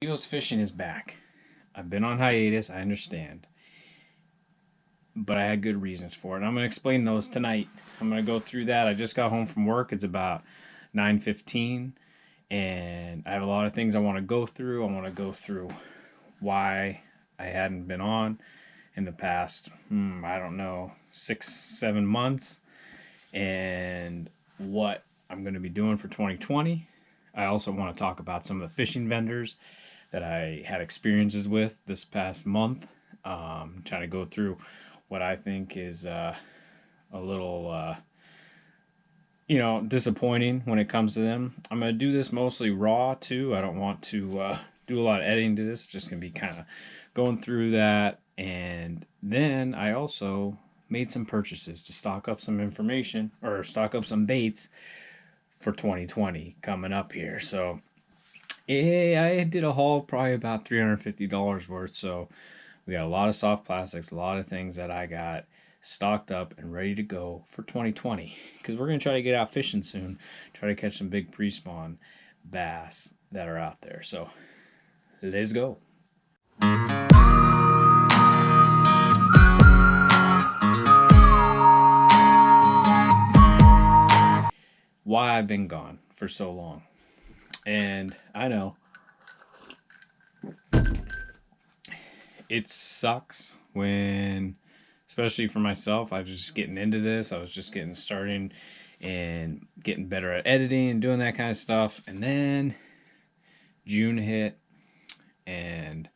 Eagles fishing is back. I've been on hiatus, I understand, but I had good reasons for it. I'm going to explain those tonight. I'm going to go through that. I just got home from work. It's about 9:15, and I have a lot of things I want to go through. I want to go through why I hadn't been on in the past, I don't know, 6, 7 months, and what I'm going to be doing for 2020. I also want to talk about some of the fishing vendors that I had experiences with this past month. Trying to go through what I think is a little, disappointing when it comes to them. I'm going to do this mostly raw too. I don't want to do a lot of editing to this. It's just going to be kind of going through that. And then I also made some purchases to stock up some information or stock up some baits for 2020 coming up here. So I did a haul probably about $350 worth. So we got a lot of soft plastics, a lot of things that I got stocked up and ready to go for 2020 because we're going to try to get out fishing soon, try to catch some big pre-spawn bass that are out there. So let's go. Why I've been gone for so long. And I know it sucks when, especially for myself, I was just getting into this. I was just getting started and getting better at editing and doing that kind of stuff. And then June hit, and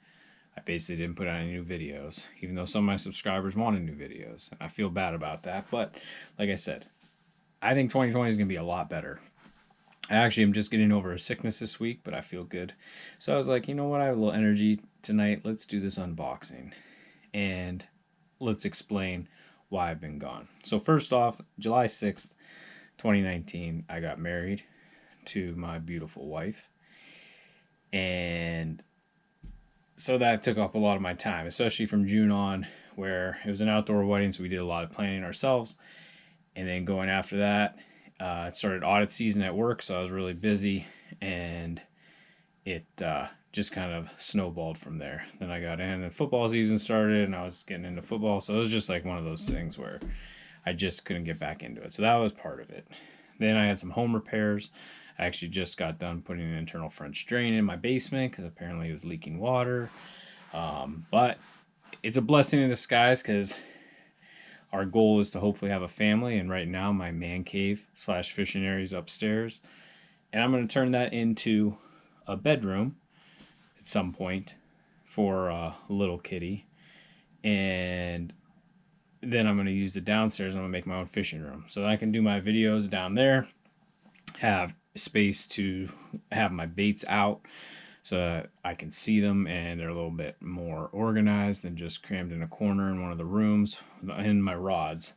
I basically didn't put out any new videos, even though some of my subscribers wanted new videos. And I feel bad about that. But like I said, I think 2020 is going to be a lot better. I actually am just getting over a sickness this week, but I feel good. So I was like, you know what? I have a little energy tonight. Let's do this unboxing. And let's explain why I've been gone. So first off, July 6th, 2019, I got married to my beautiful wife. And so that took up a lot of my time, especially from June on, where it was an outdoor wedding, so we did a lot of planning ourselves. And then going after that, it started audit season at work, so I was really busy, and it just kind of snowballed from there. Then I got in, and football season started, and I was getting into football, so it was just like one of those things where I just couldn't get back into it. So that was part of it. Then I had some home repairs. I actually just got done putting an internal French drain in my basement because apparently it was leaking water. But it's a blessing in disguise because our goal is to hopefully have a family, and right now my man cave / fishing area is upstairs, and I'm going to turn that into a bedroom at some point for a little kitty, and then I'm going to use the downstairs. I'm going to make my own fishing room so I can do my videos down there, have space to have my baits out so that I can see them and they're a little bit more organized than just crammed in a corner in one of the rooms. In my rods,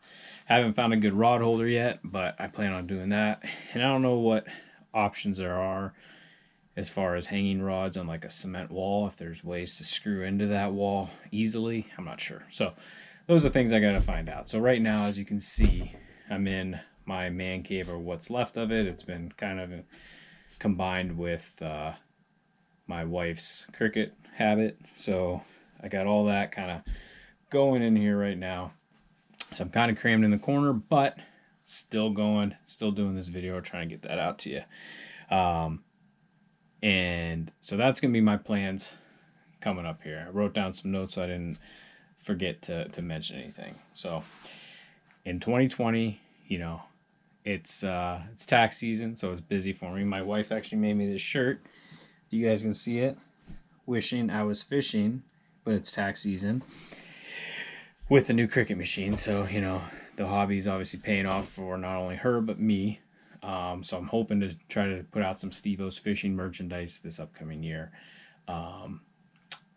I haven't found a good rod holder yet, but I plan on doing that. And I don't know what options there are as far as hanging rods on like a cement wall, if there's ways to screw into that wall easily. I'm not sure. So those are things I got to find out. So right now, as you can see, I'm in my man cave, or what's left of it. It's been kind of combined with my wife's cricket habit. So I got all that kind of going in here right now. So I'm kind of crammed in the corner, but still going, still doing this video, trying to get that out to you. And so that's going to be my plans coming up here. I wrote down some notes so I didn't forget to mention anything. So in 2020, it's tax season, so it's busy for me. My wife actually made me this shirt. You guys can see it. Wishing I was fishing, but it's tax season with the new cricket machine. So, the hobby is obviously paying off for not only her, but me. So I'm hoping to try to put out some Steve-O's fishing merchandise this upcoming year.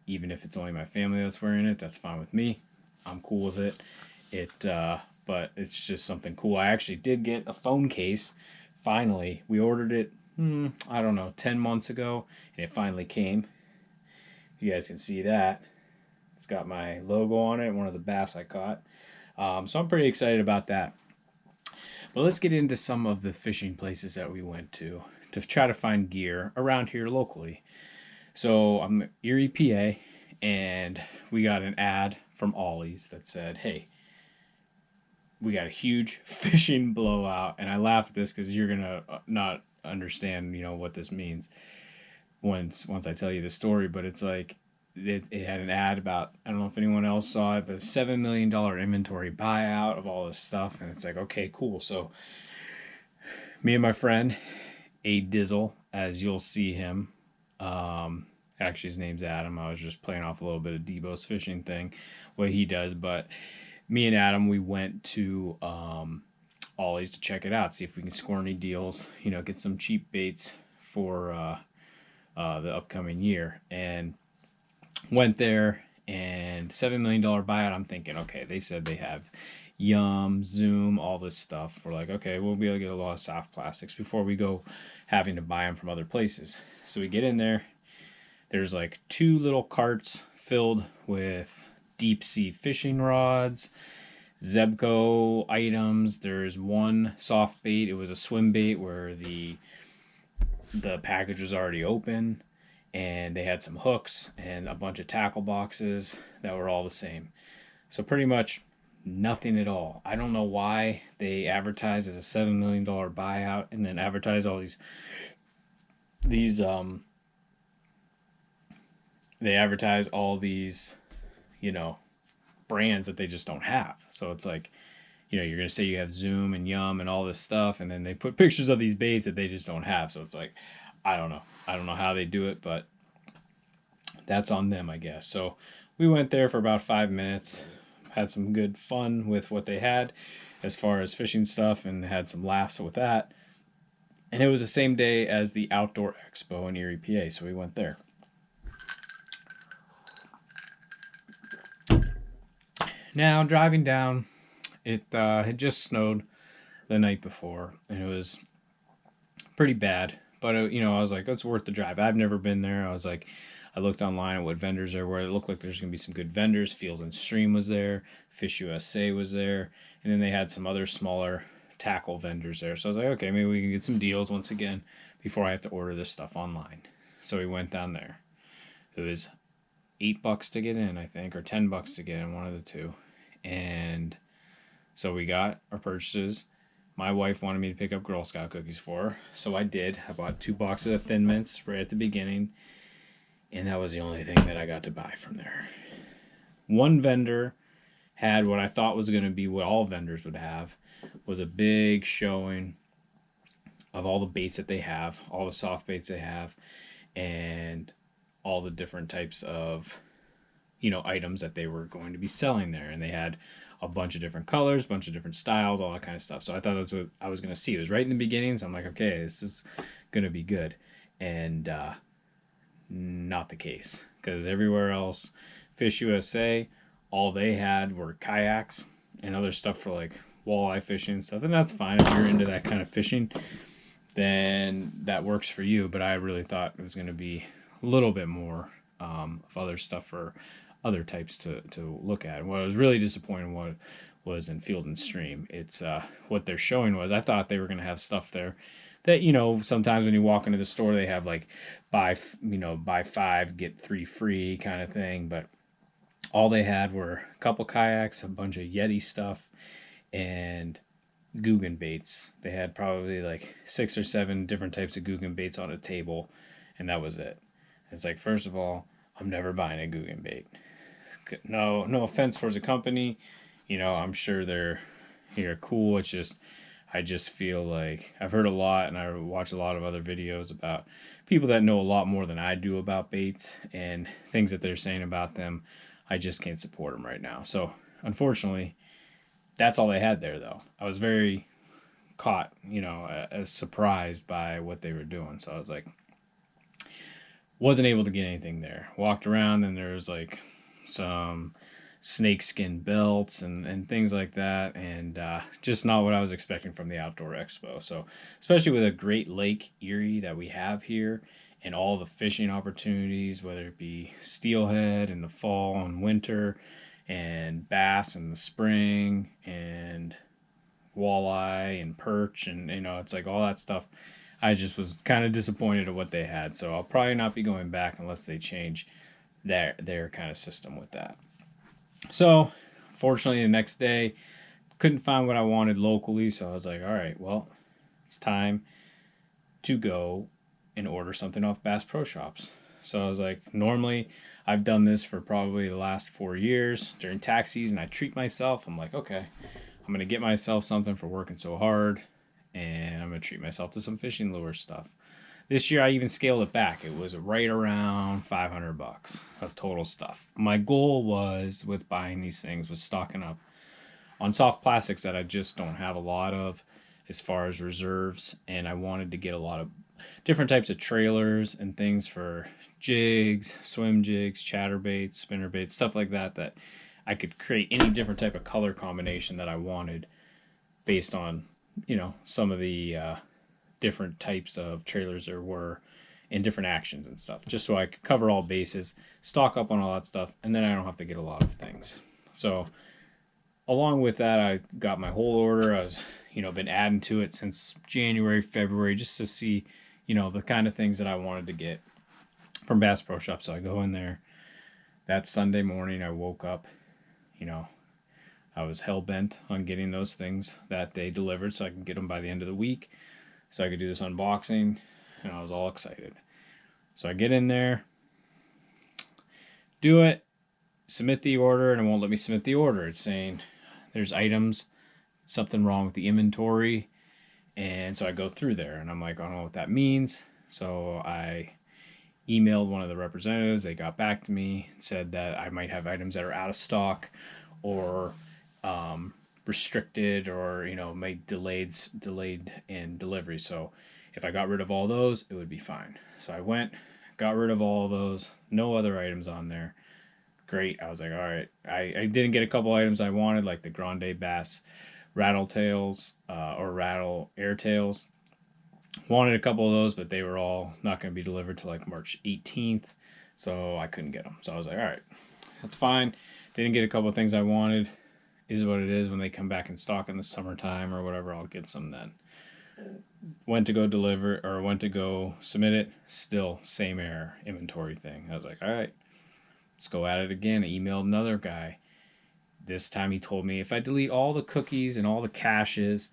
Even if it's only my family that's wearing it, that's fine with me. I'm cool with it. But it's just something cool. I actually did get a phone case. Finally, we ordered it, I don't know, 10 months ago, and it finally came. You guys can see that. It's got my logo on it, one of the bass I caught. So I'm pretty excited about that. But let's get into some of the fishing places that we went to try to find gear around here locally. So I'm Erie, PA, and we got an ad from Ollie's that said, "Hey, we got a huge fishing blowout." And I laugh at this because you're gonna not understand, what this means once I tell you the story. But it's like it had an ad about, I don't know if anyone else saw it, but a $7 million inventory buyout of all this stuff, and it's like, okay, cool. So me and my friend A Dizzle, as you'll see him. Actually, his name's Adam. I was just playing off a little bit of Debo's fishing thing, what he does. But me and Adam, we went to Ollie's to check it out, see if we can score any deals, get some cheap baits for the upcoming year. And went there, and $7 million buyout. I'm thinking, okay, they said they have Yum, Zoom, all this stuff. We're like, okay, we'll be able to get a lot of soft plastics before we go having to buy them from other places. So we get in there. There's like 2 little carts filled with deep sea fishing rods, Zebco items. There's one soft bait. It was a swim bait where the package was already open, and they had some hooks and a bunch of tackle boxes that were all the same. So pretty much nothing at all. I don't know why they advertise as a $7 million buyout and then advertise all these they advertise all these, brands that they just don't have. So it's like, you're going to say you have Zoom and Yum and all this stuff, and then they put pictures of these baits that they just don't have. So it's like, I don't know. I don't know how they do it, but that's on them, I guess. So we went there for about 5 minutes, had some good fun with what they had as far as fishing stuff, and had some laughs with that. And it was the same day as the Outdoor Expo in Erie, PA, so we went there. Now, driving down, it had just snowed the night before, and it was pretty bad. But, I was like, it's worth the drive. I've never been there. I was like, I looked online at what vendors there were. It looked like there's going to be some good vendors. Field and Stream was there. Fish USA was there. And then they had some other smaller tackle vendors there. So I was like, okay, maybe we can get some deals once again before I have to order this stuff online. So we went down there. It was $8 to get in, I think, or $10 to get in, one of the two. And so we got our purchases. My wife wanted me to pick up Girl Scout cookies for her, so I did. I bought 2 boxes of Thin Mints right at the beginning, and that was the only thing that I got to buy from there. One vendor had what I thought was going to be what all vendors would have, was a big showing of all the baits that they have, all the soft baits they have, and all the different types of items that they were going to be selling there. And they had a bunch of different colors, a bunch of different styles, all that kind of stuff. So I thought that's what I was going to see. It was right in the beginning, so I'm like, okay, this is going to be good. And not the case, because everywhere else, Fish USA, all they had were kayaks and other stuff for like walleye fishing and stuff. And that's fine if you're into that kind of fishing, then that works for you. But I really thought it was going to be a little bit more of other stuff for other types to look at. And what I was really disappointed was in Field and Stream. It's what they're showing was, I thought they were going to have stuff there that, sometimes when you walk into the store, they have like buy 5 get 3 free kind of thing. But all they had were a couple kayaks, a bunch of Yeti stuff, and Guggen baits. They had probably like 6 or 7 different types of Guggen baits on a table, and that was it. It's like, first of all, I'm never buying a Guggen bait. No offense towards the company, I'm sure they're cool. It's just, I just feel like I've heard a lot, and I watch a lot of other videos about people that know a lot more than I do about baits and things that they're saying about them. I just can't support them right now. So unfortunately, that's all they had there, though. I was very caught, as surprised by what they were doing. So I was like, wasn't able to get anything there. Walked around, and there was like some snakeskin belts and things like that, and just not what I was expecting from the Outdoor Expo. So especially with a Great Lake Erie that we have here, and all the fishing opportunities, whether it be steelhead in the fall and winter, and bass in the spring, and walleye and perch, and it's like all that stuff. I just was kind of disappointed at what they had. So I'll probably not be going back unless they change their kind of system with that. So fortunately, the next day couldn't find what I wanted locally, so I was like, all right, well, it's time to go and order something off Bass Pro Shops. So I was like, normally I've done this for probably the last 4 years. During tax season, I treat myself. I'm like, okay, I'm going to get myself something for working so hard, and I'm going to treat myself to some fishing lure stuff. This year, I even scaled it back. It was right around $500 of total stuff. My goal was with buying these things was stocking up on soft plastics that I just don't have a lot of as far as reserves, and I wanted to get a lot of different types of trailers and things for jigs, swim jigs, chatterbaits, spinnerbaits, stuff like that, that I could create any different type of color combination that I wanted based on, some of the different types of trailers there were in different actions and stuff, just so I could cover all bases, stock up on all that stuff, and then I don't have to get a lot of things. So along with that, I got my whole order. I was, been adding to it since January, February, just to see, the kind of things that I wanted to get from Bass Pro Shop. So I go in there. That Sunday morning, I woke up, I was hell bent on getting those things that they delivered so I can get them by the end of the week so I could do this unboxing, and I was all excited. So I get in there, do it, submit the order, and it won't let me submit the order. It's saying there's items, something wrong with the inventory. And so I go through there and I'm like, I don't know what that means. So I emailed one of the representatives. They got back to me and said that I might have items that are out of stock or restricted or, might delayed in delivery. So if I got rid of all those, it would be fine. So I went, got rid of all of those, no other items on there. Great. I was like, all right. I didn't get a couple items I wanted, like the Grande Bass rattle tails or rattle air tails. Wanted a couple of those, but they were all not going to be delivered till like March 18th, so I couldn't get them. So I was like, all right, that's fine. Didn't get a couple of things I wanted. Is what it is. When they come back in stock in the summertime or whatever, I'll get some then. Went to go submit it. Still same error, inventory thing. I was like, all right, let's go at it again. I emailed another guy. This time he told me if I delete all the cookies and all the caches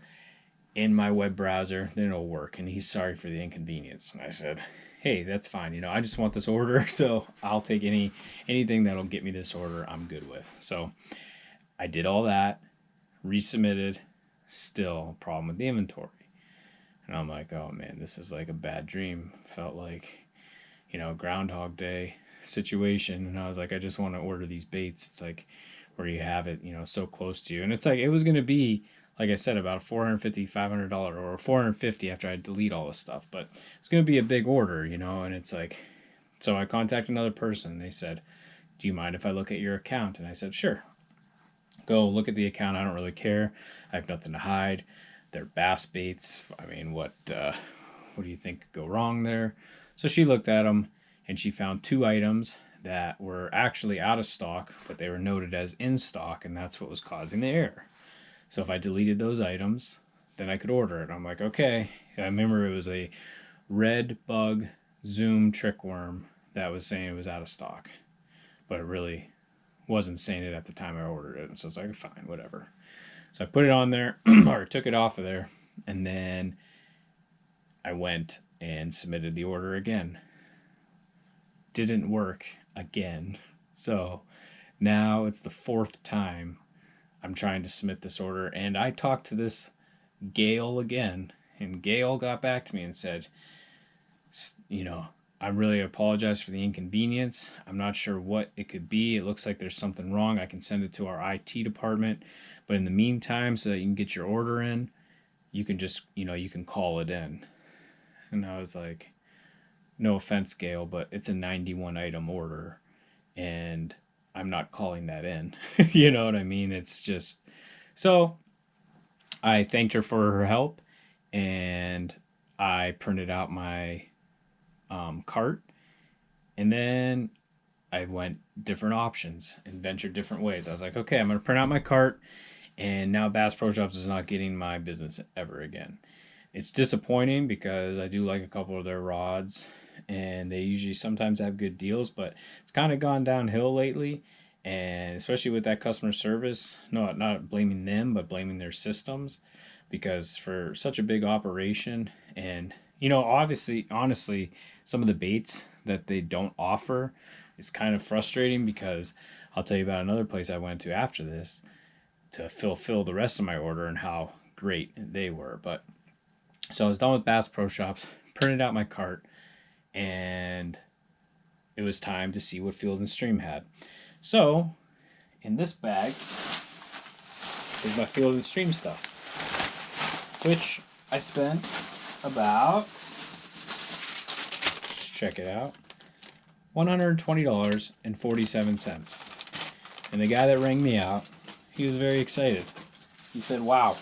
in my web browser, then it'll work. And he's sorry for the inconvenience. And I said, hey, that's fine. I just want this order, so I'll take anything that'll get me this order. I'm good with. So I did all that, resubmitted, still a problem with the inventory. And I'm like, oh man, this is like a bad dream. Felt like, Groundhog Day situation. And I was like, I just want to order these baits. It's like where you have it, so close to you. And it's like, it was going to be, like I said, about $450, $500 or $450 after I delete all this stuff. But it's going to be a big order, and it's like, so I contacted another person. They said, do you mind if I look at your account? And I said, sure. Go look at the account. I don't really care. I have nothing to hide. They're bass baits. I mean, what do you think could go wrong there? So she looked at them and she found 2 items that were actually out of stock, but they were noted as in stock, and that's what was causing the error. So if I deleted those items, then I could order it. I'm like, okay. I remember it was a red bug zoom trick worm that was saying it was out of stock, but it really wasn't saying it at the time I ordered it. So I was like, fine, whatever. So I put it on there, or took it off of there, and then I went and submitted the order again. Didn't work again. So now it's the 4th time I'm trying to submit this order, and I talked to this Gail again, and Gail got back to me and said, I really apologize for the inconvenience. I'm not sure what it could be. It looks like there's something wrong. I can send it to our IT department, but in the meantime, so that you can get your order in, you can just, you can call it in. And I was like, no offense, Gail, but it's a 91 item order, and I'm not calling that in. You know what I mean? It's just, so I thanked her for her help, and I printed out my cart, and then I went different options and ventured different ways. I was like, okay, I'm going to print out my cart, and now Bass Pro Shops is not getting my business ever again. It's disappointing because I do like a couple of their rods, and they usually sometimes have good deals, but it's kind of gone downhill lately. And especially with that customer service, no, not blaming them, but blaming their systems, because for such a big operation, and obviously, honestly, some of the baits that they don't offer is kind of frustrating because I'll tell you about another place I went to after this to fulfill the rest of my order and how great they were. But so I was done with Bass Pro Shops, printed out my cart, and it was time to see what Field and Stream had. So in this bag is my Field and Stream stuff, which I spent about, let's check it out, $120.47. And the guy that rang me out, he was very excited. He said, wow.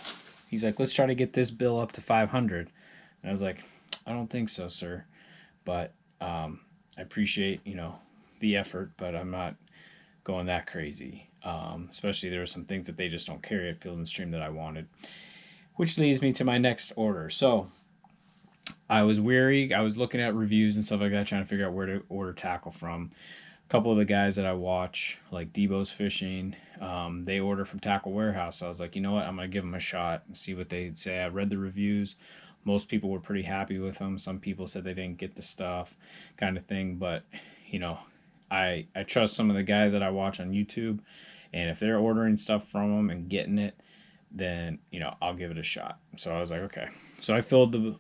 He's like, let's try to get this bill up to 500. And I was like, I don't think so, sir. But I appreciate, the effort, but I'm not going that crazy. Especially there were some things that they just don't carry at Field and Stream that I wanted. Which leads me to my next order. So I was weary. I was looking at reviews and stuff like that, trying to figure out where to order tackle from. A couple of the guys that I watch, like Debo's Fishing, they order from Tackle Warehouse. So I was like, you know what? I'm going to give them a shot and see what they say. I read the reviews. Most people were pretty happy with them. Some people said they didn't get the stuff, kind of thing. But, I trust some of the guys that I watch on YouTube. And if they're ordering stuff from them and getting it, then, I'll give it a shot. So I was like, okay. So I filled the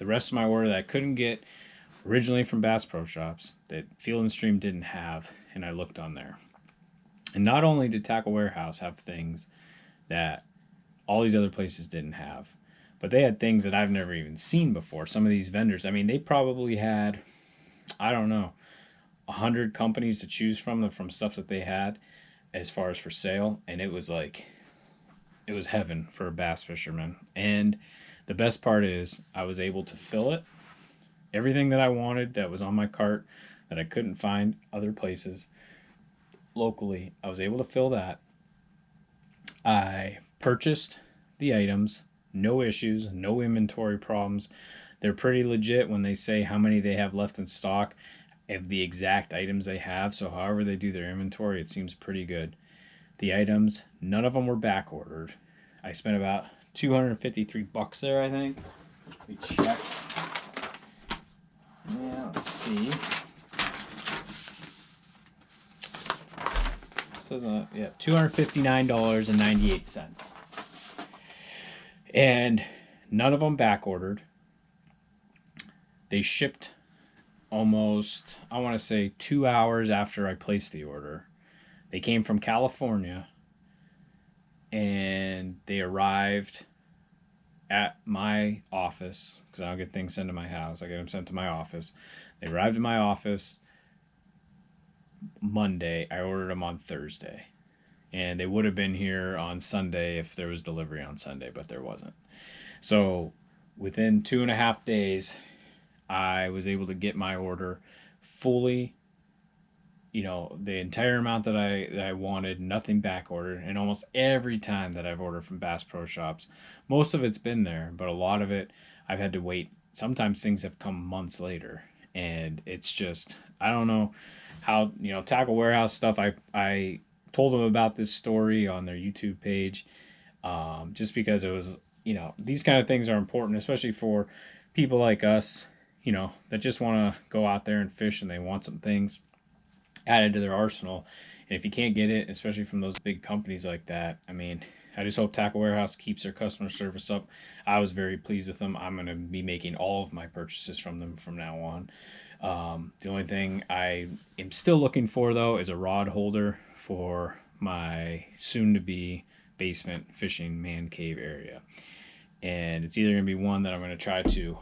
rest of my order that I couldn't get originally from Bass Pro Shops that Field and Stream didn't have, and I looked on there. And not only did Tackle Warehouse have things that all these other places didn't have, but they had things that I've never even seen before. Some of these vendors, I mean, they probably had, I don't know, 100 companies to choose from stuff that they had as far as for sale, and it was heaven for a bass fisherman. And the best part is I was able to fill it. Everything that I wanted that was on my cart that I couldn't find other places locally, I was able to fill that. I purchased the items, no issues, no inventory problems. They're pretty legit when they say how many they have left in stock of the exact items they have. So however they do their inventory, it seems pretty good. The items, none of them were back ordered. I spent about $253 there, I think. Let me check. Yeah, let's see. Says $259.98. And none of them back ordered. They shipped almost, I want to say, 2 hours after I placed the order. They came from California, and they arrived at my office, because I don't get things sent to my house. I get them sent to my office. They arrived at my office Monday. I ordered them on Thursday. And they would have been here on Sunday if there was delivery on Sunday, but there wasn't. So within 2.5 days, I was able to get my order fully, the entire amount that I wanted, nothing back ordered. And almost every time that I've ordered from Bass Pro Shops, most of it's been there, but a lot of it I've had to wait. Sometimes things have come months later, and it's just, I don't know how, Tackle Warehouse stuff. I told them about this story on their YouTube page, just because it was, these kind of things are important, especially for people like us, that just want to go out there and fish, and they want some things added to their arsenal. And if you can't get it, especially from those big companies like that, I mean, I just hope Tackle Warehouse keeps their customer service up. I was very pleased with them. I'm going to be making all of my purchases from them from now on. The only thing I am still looking for, though, is a rod holder for my soon-to-be basement fishing man cave area. And it's either going to be one that I'm going to try to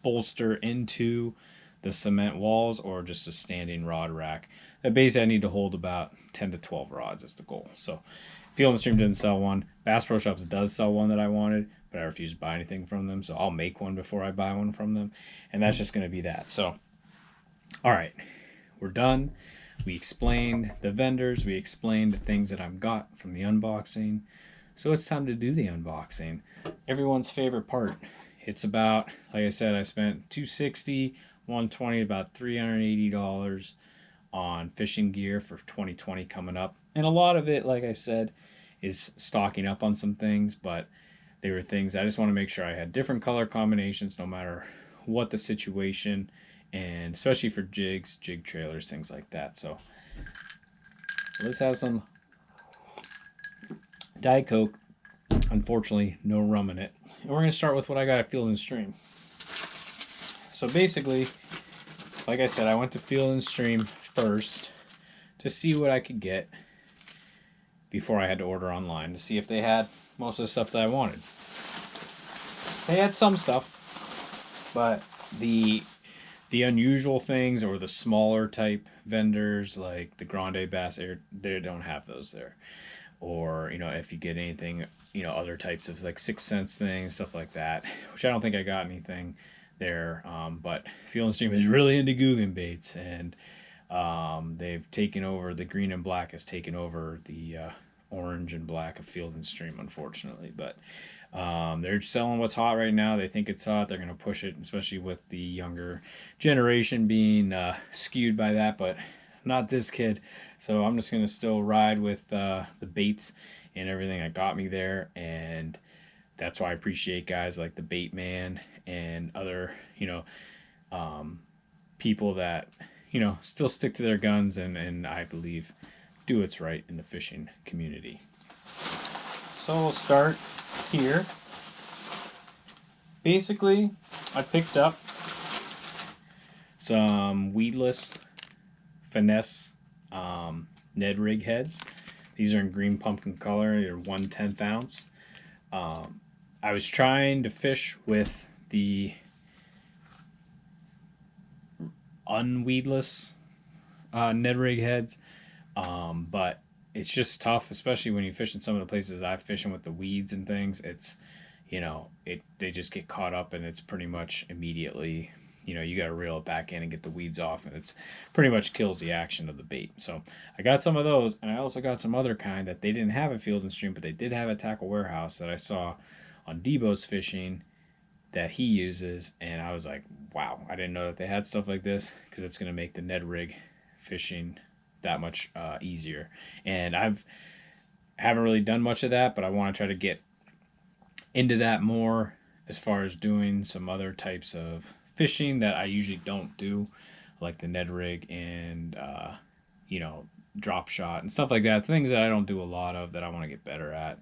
bolster into the cement walls, or just a standing rod rack. Basically, I need to hold about 10 to 12 rods is the goal. So Field and Stream didn't sell one. Bass Pro Shops does sell one that I wanted, but I refused to buy anything from them. So I'll make one before I buy one from them. And that's just going to be that. So, all right, we're done. We explained the vendors. We explained the things that I've got from the unboxing. So it's time to do the unboxing. Everyone's favorite part. It's about, like I said, I spent 260, 120, about $380 on fishing gear for 2020 coming up. And a lot of it, like I said, is stocking up on some things, but they were things I just want to make sure I had different color combinations no matter what the situation, and especially for jigs, jig trailers, things like that. So let's have some Diet Coke. Unfortunately, no rum in it. And we're going to start with what I got at Field & Stream. So basically, like I said, I went to Field & Stream first to see what I could get before I had to order online, to see if they had most of the stuff that I wanted. They had some stuff, but the unusual things or the smaller type vendors like the Grande Bass Air, they don't have those there. Or, you know, if you get anything, you know, other types of like 6 cents things, stuff like that, which I don't think I got anything there. But Field & Stream is really into Guggen baits, and they've taken over, the green and black has taken over the orange and black of Field & Stream, unfortunately. But they're selling what's hot right now. They think it's hot. They're going to push it, especially with the younger generation being skewed by that. But not this kid. So I'm just going to still ride with the baits and everything that got me there. And that's why I appreciate guys like the Bait Man and other, you know, people that, you know, still stick to their guns and I believe do what's right in the fishing community. So we'll start here. Basically, I picked up some weedless finesse Ned rig heads. These are in green pumpkin color. They're 1/10 ounce. I was trying to fish with the unweedless Ned rig heads, but it's just tough, especially when you fish in some of the places I've fishing with the weeds and things. It's, you know, they just get caught up, and it's pretty much immediately, you know, you got to reel it back in and get the weeds off, and it's pretty much kills the action of the bait. So I got some of those, and I also got some other kind that they didn't have at Field & Stream, but they did have at Tackle Warehouse that I saw on Debo's Fishing that he uses, and I was like, wow, I didn't know that they had stuff like this, because it's going to make the Ned rig fishing that much easier. And haven't really done much of that, but I want to try to get into that more as far as doing some other types of fishing that I usually don't do, like the Ned rig and you know, drop shot and stuff like that. Things that I don't do a lot of that I want to get better at,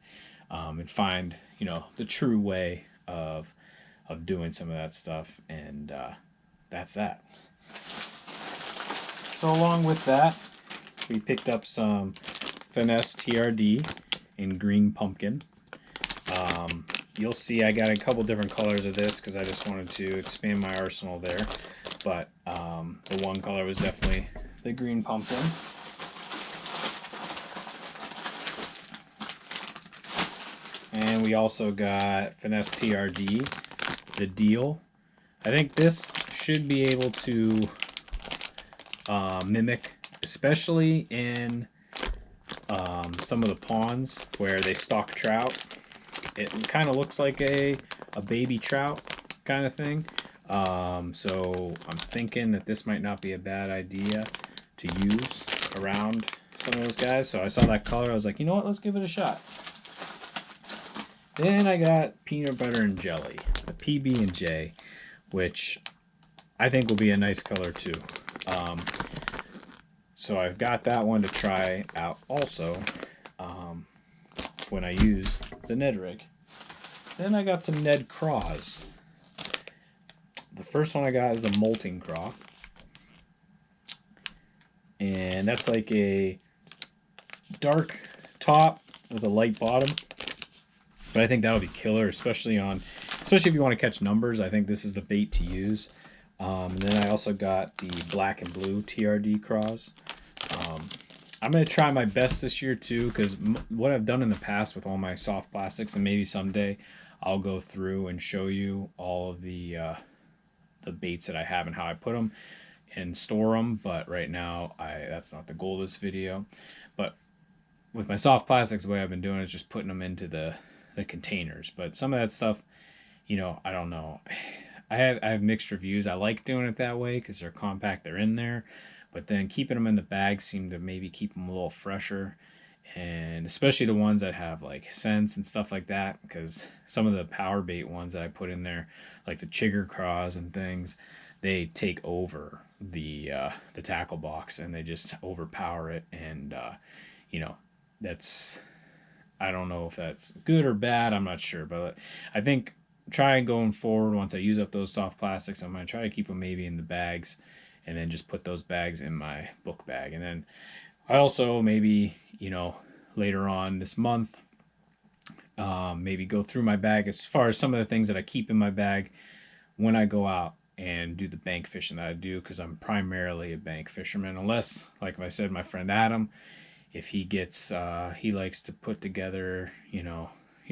and find, you know, the true way of doing some of that stuff. And that's that. So along with that, we picked up some finesse TRD in green pumpkin. You'll see I got a couple different colors of this because I just wanted to expand my arsenal there. But the one color was definitely the green pumpkin. And we also got finesse TRD, the deal. I think this should be able to mimic, especially in some of the ponds where they stock trout. It kind of looks like a baby trout kind of thing. So I'm thinking that this might not be a bad idea to use around some of those guys. So I saw that color, I was like, you know what, let's give it a shot. Then I got peanut butter and jelly, the PB&J, which I think will be a nice color too. So I've got that one to try out also when I use the Ned rig. Then I got some Ned craws. The first one I got is a molting craw, and that's like a dark top with a light bottom. But I think that'll be killer, especially if you want to catch numbers. I think this is the bait to use. And then I also got the black and blue TRD craws. I'm going to try my best this year too, because what I've done in the past with all my soft plastics, and maybe someday I'll go through and show you all of the baits that I have and how I put them and store them. But right now, that's not the goal of this video. But with my soft plastics, the way I've been doing is just putting them into the containers. But some of that stuff, I don't know. I have mixed reviews. I like doing it that way because they're compact, they're in there, but then keeping them in the bag seem to maybe keep them a little fresher, and especially the ones that have like scents and stuff like that. Because some of the power bait ones that I put in there, like the chigger craws and things, they take over the tackle box and they just overpower it, and you know that's I don't know if that's good or bad. I'm not sure, but I think trying going forward, once I use up those soft plastics, I'm gonna try to keep them maybe in the bags, and then just put those bags in my book bag. And then I also maybe later on this month, maybe go through my bag as far as some of the things that I keep in my bag when I go out and do the bank fishing that I do, because I'm primarily a bank fisherman. Unless, like I said, my friend Adam, if he gets he likes to put together, he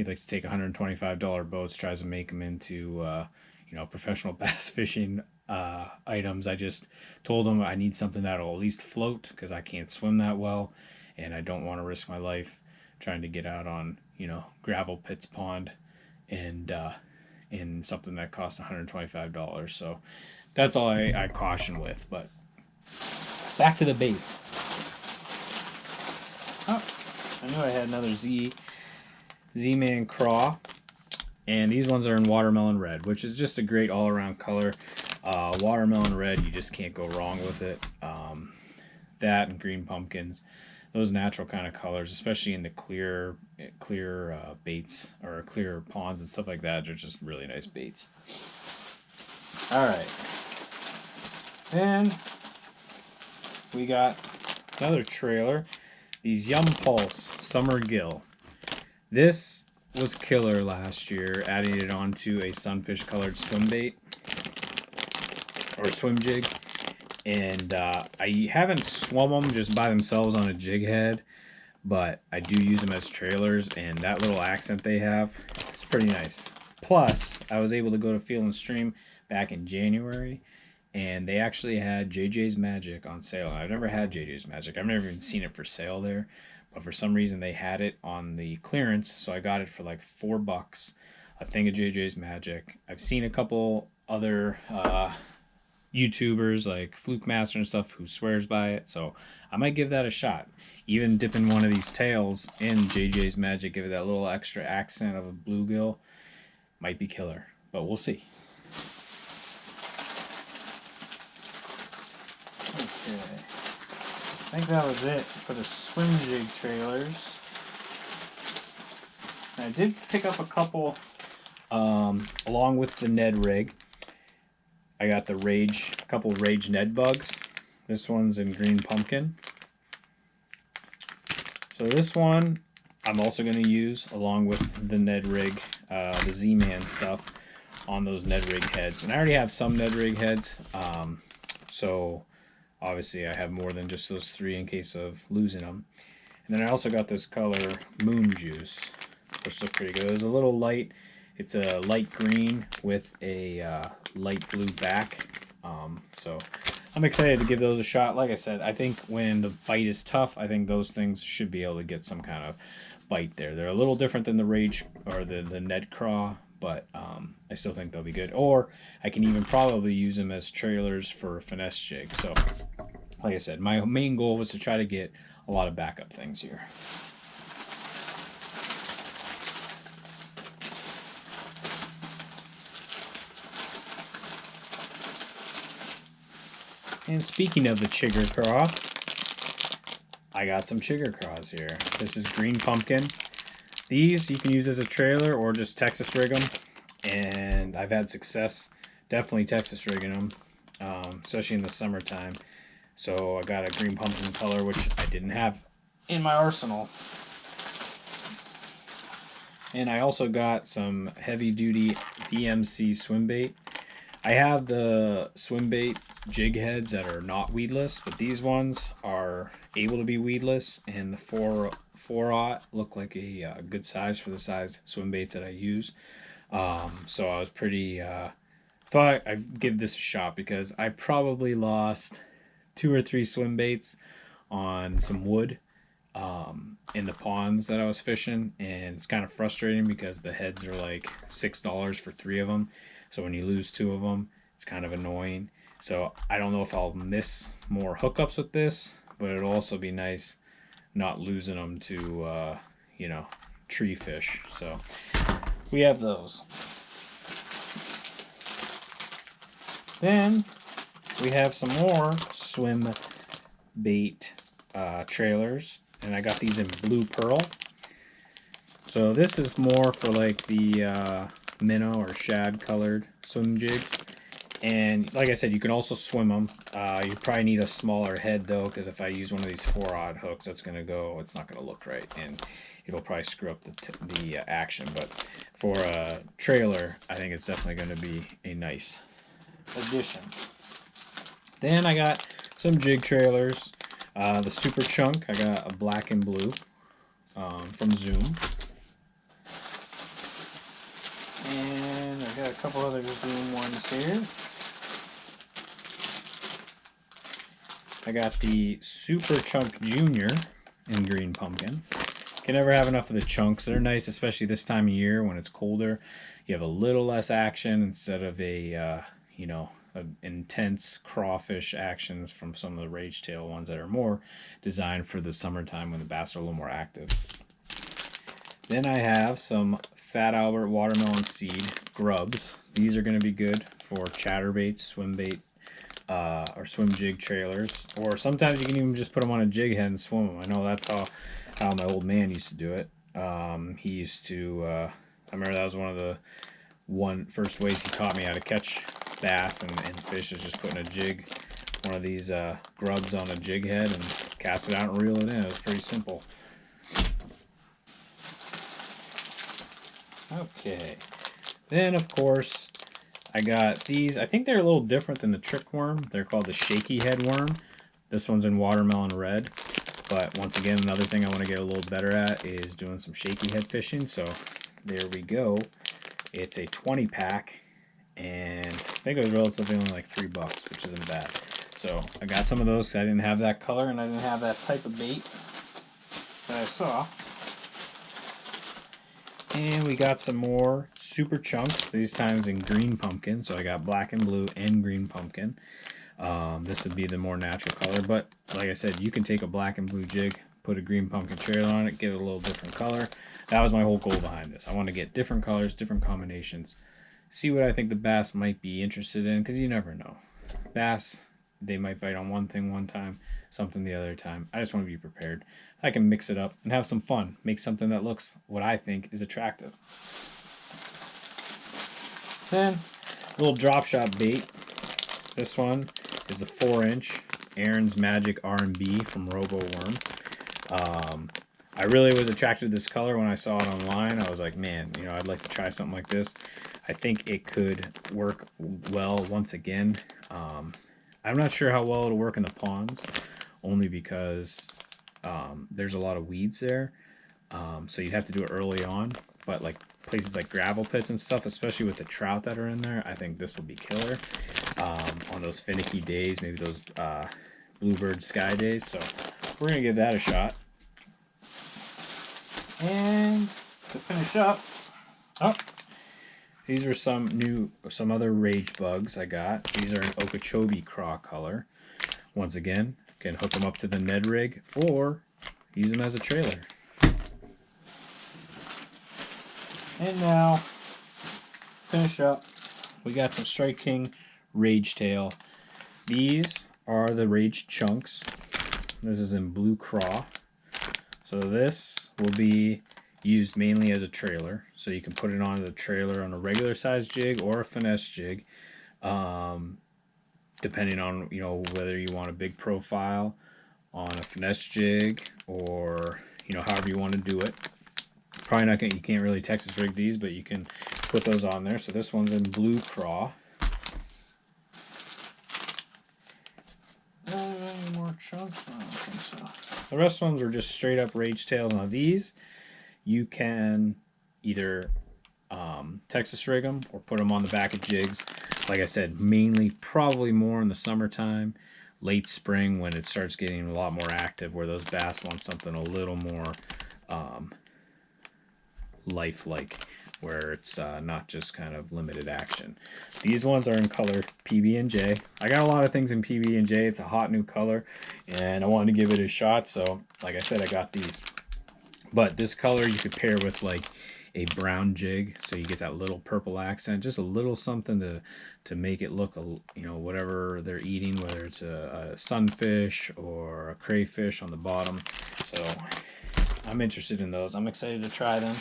likes to take $125 boats, tries to make them into professional bass fishing items. I just told him I need something that'll at least float, because I can't swim that well, and I don't want to risk my life trying to get out on gravel pits pond and in something that costs $125. So that's all I caution with. But back to the baits. Oh, I knew I had another Z-Man craw, and these ones are in watermelon red, which is just a great all-around color. Watermelon red, you just can't go wrong with it. That and green pumpkins, those natural kind of colors, especially in the clear baits or clear ponds and stuff like that, they're just really nice baits. All right, then we got another trailer. These Yum Pulse Summer Gill. This was killer last year, adding it onto a sunfish colored swim bait or swim jig. And I haven't swum them just by themselves on a jig head, but I do use them as trailers, and that little accent they have is pretty nice. Plus, I was able to go to Field and Stream back in January, and they actually had JJ's Magic on sale. I've never had JJ's Magic. I've never even seen it for sale there, but for some reason they had it on the clearance, so I got it for like $4, a thing of JJ's Magic. I've seen a couple other YouTubers like Fluke Master and stuff who swears by it, so I might give that a shot. Even dipping one of these tails in JJ's Magic, give it that little extra accent of a bluegill, might be killer, but we'll see. Okay, I think that was it for the swim jig trailers. And I did pick up a couple along with the Ned rig. I got the couple Rage Ned bugs. This one's in green pumpkin. So this one I'm also going to use along with the Ned rig, the Z-Man stuff on those Ned rig heads. And I already have some Ned rig heads, so obviously I have more than just those 3 in case of losing them. And then I also got this color Moon Juice, which looks pretty good. It's a little light. It's a light green with a light blue back. So I'm excited to give those a shot. Like I said, I think when the bite is tough, I think those things should be able to get some kind of bite there. They're a little different than the Rage or the Ned Craw, but I still think they'll be good. Or I can even probably use them as trailers for a finesse jig. So like I said, my main goal was to try to get a lot of backup things here. And speaking of the chigger craw, I got some chigger craws here. This is green pumpkin. These you can use as a trailer or just Texas rig them, and I've had success definitely Texas rigging them, especially in the summertime. So I got a green pumpkin color, which I didn't have in my arsenal. And I also got some heavy duty DMC swim bait. I have the swim bait jig heads that are not weedless, but these ones are able to be weedless, and the 4/aught look like a good size for the size swim baits that I use. So I was pretty thought I'd give this a shot, because I probably lost 2 or 3 swim baits on some wood in the ponds that I was fishing, and it's kind of frustrating because the heads are like $6 for 3 of them. So when you lose 2 of them, it's kind of annoying. So I don't know if I'll miss more hookups with this, but it'll also be nice not losing them to you know, tree fish. So we have those. Then we have some more swim bait trailers, and I got these in blue pearl. So this is more for like the minnow or shad colored swim jigs. And like I said, you can also swim them. You probably need a smaller head though, because if I use one of these 4-aught hooks, it's not gonna look right, and it'll probably screw up the action. But for a trailer, I think it's definitely gonna be a nice addition. Then I got some jig trailers. The Super Chunk, I got a black and blue from Zoom. And I got a couple other Zoom ones here. I got the Super Chunk Junior in green pumpkin. Can never have enough of the chunks. They're nice, especially this time of year when it's colder. You have a little less action instead of a intense crawfish actions from some of the rage tail ones that are more designed for the summertime when the bass are a little more active. Then I have some Fat Albert watermelon seed grubs. These are going to be good for chatterbaits, swim bait, or swim jig trailers. Or sometimes you can even just put them on a jig head and swim them. I know that's how my old man used to do it. He used to, I remember that was one of the first ways he taught me how to catch bass and fish, is just putting a jig, one of these grubs on a jig head and cast it out and reel it in. It was pretty simple. Okay, then of course I got these. I think they're a little different than the trick worm. They're called the shaky head worm. This one's in watermelon red. But once again, another thing I want to get a little better at is doing some shaky head fishing. So there we go. It's a 20 pack, and I think it was relatively only like $3, which isn't bad. So I got some of those because I didn't have that color and I didn't have that type of bait that I saw. And we got some more Super Chunks, these times in green pumpkin. So I got black and blue and green pumpkin. This would be the more natural color, but like I said, you can take a black and blue jig, put a green pumpkin trailer on it, give it a little different color. That was my whole goal behind this. I want to get different colors, different combinations, see what I think the bass might be interested in, because you never know. Bass, they might bite on one thing one time, something the other time. I just want to be prepared. I can mix it up and have some fun, make something that looks what I think is attractive. Then, a little drop shot bait. This one is the 4-inch Aaron's Magic R&B from Robo Worm. I really was attracted to this color when I saw it online. I was like, man, I'd like to try something like this. I think it could work well once again. I'm not sure how well it'll work in the ponds, only because there's a lot of weeds there. So you'd have to do it early on. But like places like gravel pits and stuff, especially with the trout that are in there, I think this will be killer. On those finicky days, maybe those bluebird sky days. So we're going to give that a shot. And to finish up, these are some other rage bugs I got. These are an Okeechobee craw color. Once again, can hook them up to the Ned rig or use them as a trailer. And now, finish up, we got some Strike King Rage Tail. These are the Rage Chunks. This is in blue craw. So this will be used mainly as a trailer. So you can put it on the trailer on a regular size jig or a finesse jig, depending on whether you want a big profile on a finesse jig or however you want to do it. Probably not you can't really Texas rig these, but you can put those on there. So this one's in blue craw. Any more chunks? I don't think so. The rest ones are just straight up rage tails. Now these, you can either Texas rig them or put them on the back of jigs. Like I said, mainly probably more in the summertime, late spring when it starts getting a lot more active, where those bass want something a little more lifelike, where it's not just kind of limited action. These ones are in color PB&J. I got a lot of things in PB&J. It's a hot new color, and I wanted to give it a shot, so like I said, I got these. But this color you could pair with like a brown jig, so you get that little purple accent, just a little something to make it look, you know, whatever they're eating, whether it's a sunfish or a crayfish on the bottom. So I'm interested in those. I'm excited to try them.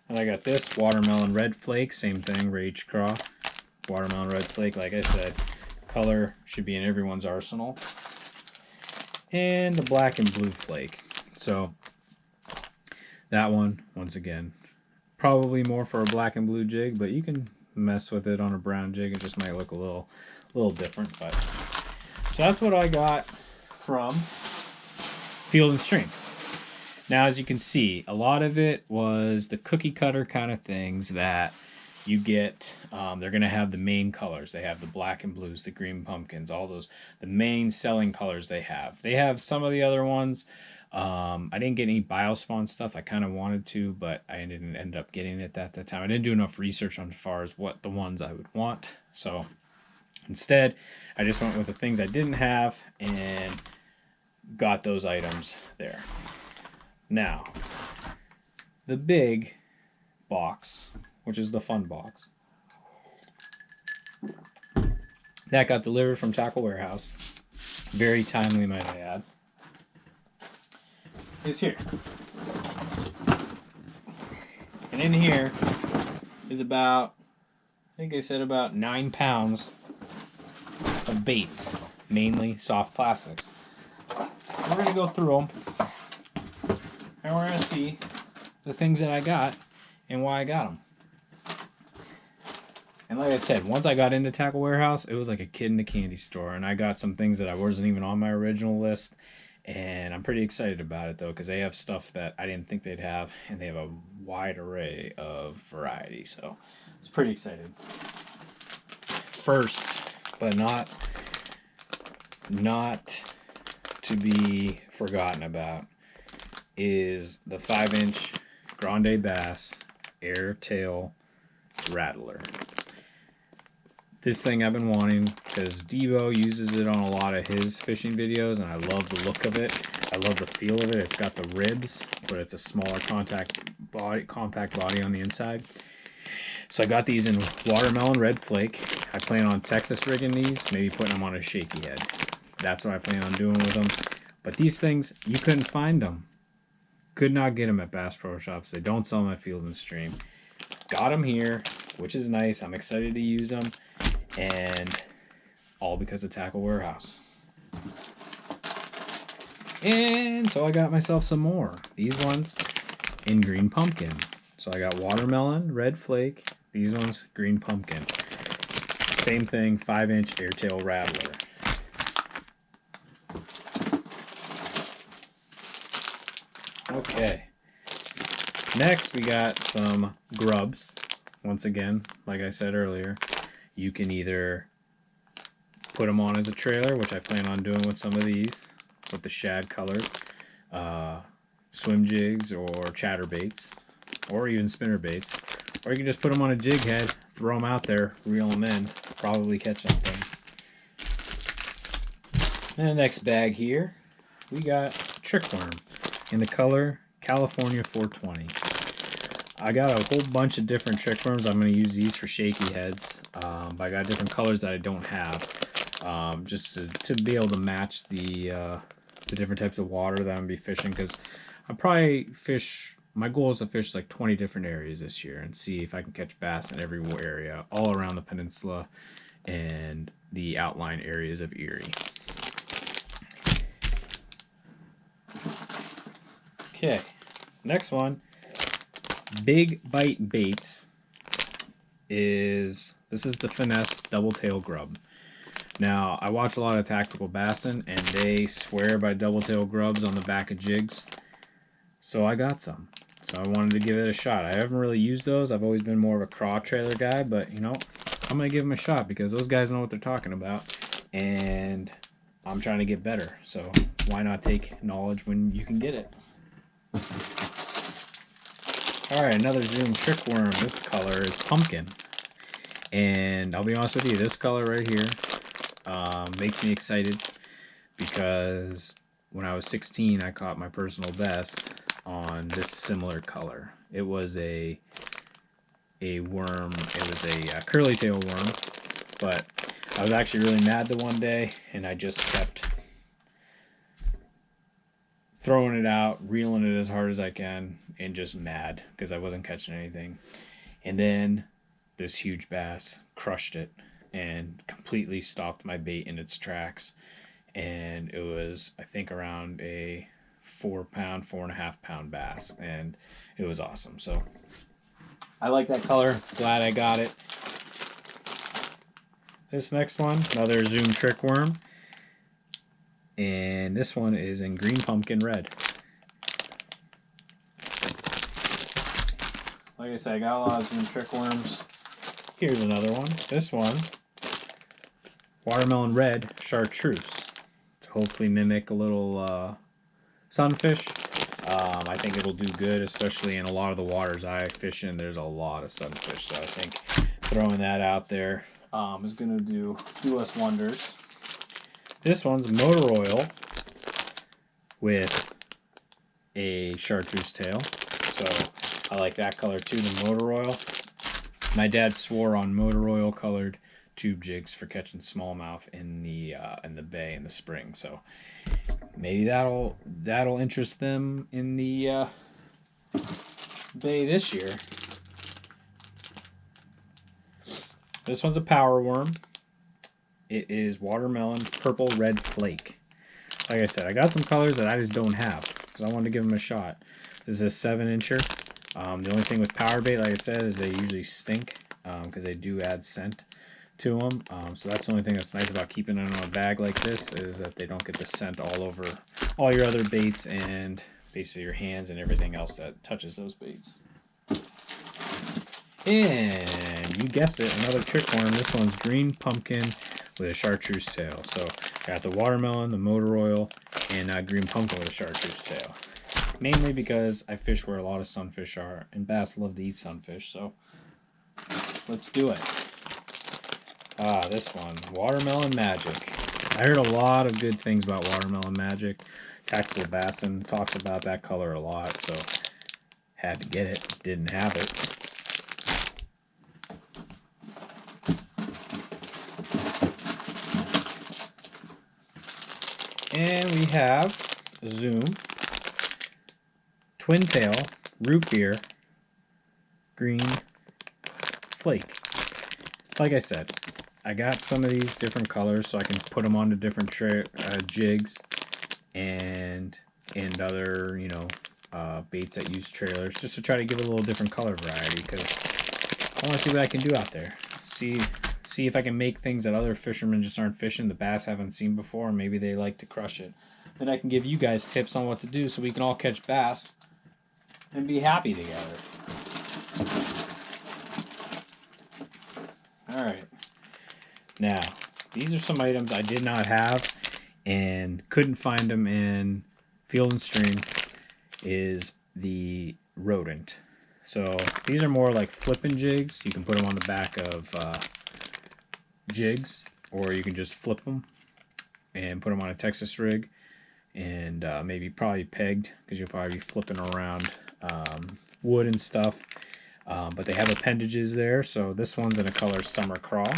And I got this watermelon red flake, same thing, Rage Craw. Watermelon red flake, like I said, color should be in everyone's arsenal. And the black and blue flake. So that one, once again, probably more for a black and blue jig, but you can mess with it on a brown jig. It just might look a little different. But so that's what I got from Field and Stream. Now, as you can see, a lot of it was the cookie cutter kind of things that you get. They're going to have the main colors. They have the black and blues, the green pumpkins, all those, the main selling colors they have. They have some of the other ones. I didn't get any Biospawn stuff. I kind of wanted to, but I didn't end up getting it at that time. I didn't do enough research on as far as what the ones I would want. So instead, I just went with the things I didn't have and got those items there. Now, the big box, which is the fun box, that got delivered from Tackle Warehouse. Very timely, might I add. Is here. And in here is about, I think I said about 9 pounds of baits, mainly soft plastics. We're going to go through them, and we're going to see the things that I got and why I got them. And like I said, once I got into Tackle Warehouse, it was like a kid in a candy store, and I got some things that I wasn't even on my original list. And I'm pretty excited about it, though, because they have stuff that I didn't think they'd have, and they have a wide array of variety. So I was pretty excited. First, but not to be forgotten about, is the 5-inch Grande Bass Airtail Rattler. This thing I've been wanting because Debo uses it on a lot of his fishing videos, and I love the look of it. I love the feel of it. It's got the ribs, but it's a smaller compact body on the inside. So I got these in watermelon red flake. I plan on Texas rigging these, maybe putting them on a shaky head. That's what I plan on doing with them. But these things, you couldn't find them. Could not get them at Bass Pro Shops. They don't sell them at Field and Stream. Got them here, which is nice. I'm excited to use them. And all because of Tackle Warehouse. And so I got myself some more. These ones in green pumpkin. So I got watermelon, red flake. These ones, green pumpkin. Same thing, 5-inch Airtail Rattler. Okay. Next, we got some grubs. Once again, like I said earlier, you can either put them on as a trailer, which I plan on doing with some of these, with the shad colored swim jigs or chatterbaits, or even spinner baits. Or you can just put them on a jig head, throw them out there, reel them in, probably catch something. And the next bag here, we got trickworm in the color California 420. I got a whole bunch of different trickworms. I'm going to use these for shaky heads, but I got different colors that I don't have, just to be able to match the different types of water that I'm going to be fishing, because I probably fish, my goal is to fish like 20 different areas this year and see if I can catch bass in every area, all around the peninsula and the outlying areas of Erie. Okay, next one. Big Bite Baits this is the Finesse Double Tail Grub. Now, I watch a lot of Tactical Bassin', and they swear by double tail grubs on the back of jigs. So I got some. So I wanted to give it a shot. I haven't really used those. I've always been more of a craw trailer guy, but you know, I'm going to give them a shot because those guys know what they're talking about. And I'm trying to get better. So why not take knowledge when you can get it? All right, another Zoom trick worm. This color is pumpkin. And I'll be honest with you, this color right here makes me excited because when I was 16, I caught my personal best on this similar color. It was a worm. It was a curly tail worm, but I was actually really mad the one day, and I just kept throwing it out, reeling it as hard as I can, and just mad because I wasn't catching anything. And then this huge bass crushed it and completely stopped my bait in its tracks. And it was, I think, around a 4-pound, 4.5-pound bass, and it was awesome. So I like that color. Glad I got it. This next one, another Zoom trick worm, and this one is in green pumpkin red. Like I said, I got a lot of Zoom trick worms. Here's another one. This one, watermelon red chartreuse, to hopefully mimic a little sunfish. I think it'll do good, especially in a lot of the waters I fish in. There's a lot of sunfish, so I think throwing that out there is going to do us wonders. This one's motor oil with a chartreuse tail, so I like that color too, the motor oil. My dad swore on motor oil colored tube jigs for catching smallmouth in the bay in the spring, so maybe that'll interest them in the bay this year. This one's a power worm. It is watermelon purple red flake. Like I said, I got some colors that I just don't have because I wanted to give them a shot. This is a 7-incher. The only thing with power bait, like I said, is they usually stink because they do add scent to them. So that's the only thing that's nice about keeping it in a bag like this, is that they don't get the scent all over all your other baits and basically your hands and everything else that touches those baits. And you guessed it, another trick worm. This one's green pumpkin with a chartreuse tail. So got the watermelon, the motor oil, and green pumpkin with a chartreuse tail. Mainly because I fish where a lot of sunfish are, and bass love to eat sunfish, so let's do it. This one, Watermelon Magic. I heard a lot of good things about Watermelon Magic. Tactical Bassin talks about that color a lot, so had to get it. Didn't have it. And we have Zoom Twin Tail Root Beer Green Flake. Like I said, I got some of these different colors so I can put them onto different jigs and other, baits that use trailers, just to try to give it a little different color variety, because I want to see what I can do out there. See if I can make things that other fishermen just aren't fishing, the bass haven't seen before, and maybe they like to crush it. Then I can give you guys tips on what to do so we can all catch bass and be happy together. Alright. Now, these are some items I did not have and couldn't find them in Field and Stream, is the rodent. So these are more like flipping jigs. You can put them on the back of jigs, or you can just flip them and put them on a Texas rig, and maybe probably pegged, because you'll probably be flipping around wood and stuff. But they have appendages there. So this one's in a color Summer Craw.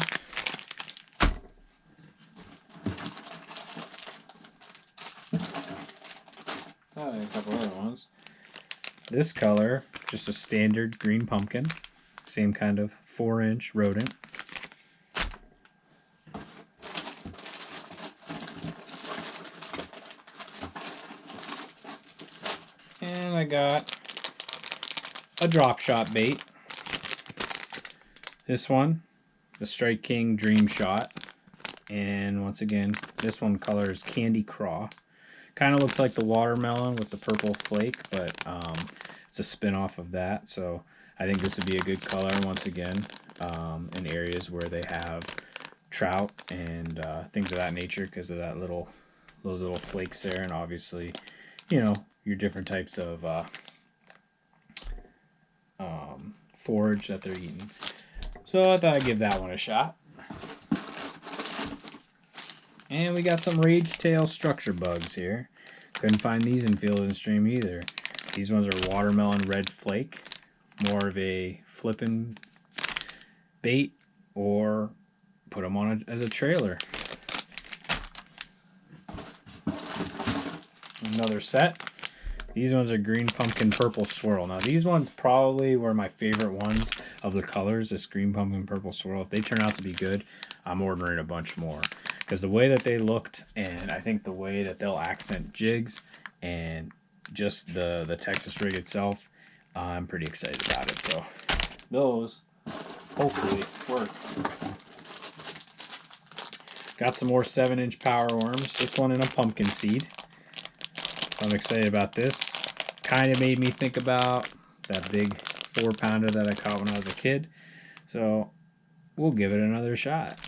A couple other ones. This color, just a standard green pumpkin. Same kind of 4-inch rodent. And I got a drop shot bait. This one, the Strike King Dream Shot. And once again, this one color is Candy Craw. Kind of looks like the watermelon with the purple flake, but it's a spin-off of that. So I think this would be a good color, once again, in areas where they have trout and things of that nature because of those little flakes there, and obviously, you know, your different types of forage that they're eating. So I thought I'd give that one a shot. And we got some rage tail structure bugs here. Couldn't find these in Field and Stream either. These ones are watermelon red flake, more of a flipping bait, or put them on as a trailer. Another set. These ones are green pumpkin purple swirl. Now these ones probably were my favorite ones of the colors, this green pumpkin purple swirl. If they turn out to be good, I'm ordering a bunch more. Because the way that they looked, and I think the way that they'll accent jigs, and just the Texas rig itself, I'm pretty excited about it. So those hopefully work. Got some more 7-inch power worms. This one in a pumpkin seed. I'm excited about this. Kind of made me think about that big 4-pounder that I caught when I was a kid. So we'll give it another shot.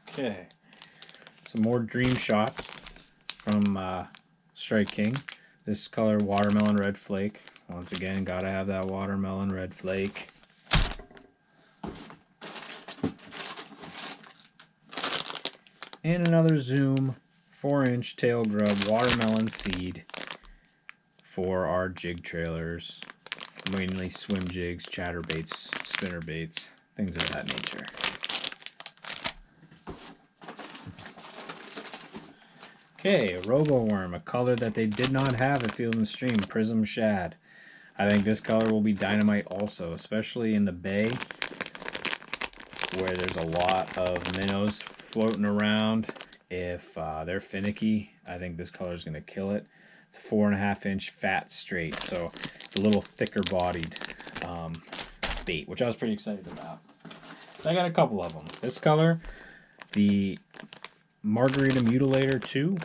Okay, some more dream shots from Strike King. This color, watermelon red flake. Once again, gotta have that watermelon red flake. And another Zoom 4-inch tail grub watermelon seed for our jig trailers, mainly swim jigs, chatterbaits, spinnerbaits, things of that nature. Okay, a robo worm, a color that they did not have at Field and Stream, Prism Shad. I think this color will be dynamite also, especially in the bay where there's a lot of minnows floating around. If they're finicky, I think this color is going to kill it. It's a 4.5-inch fat straight, so it's a little thicker bodied bait, which I was pretty excited about. So I got a couple of them. This color, the Margarita Mutilator 2,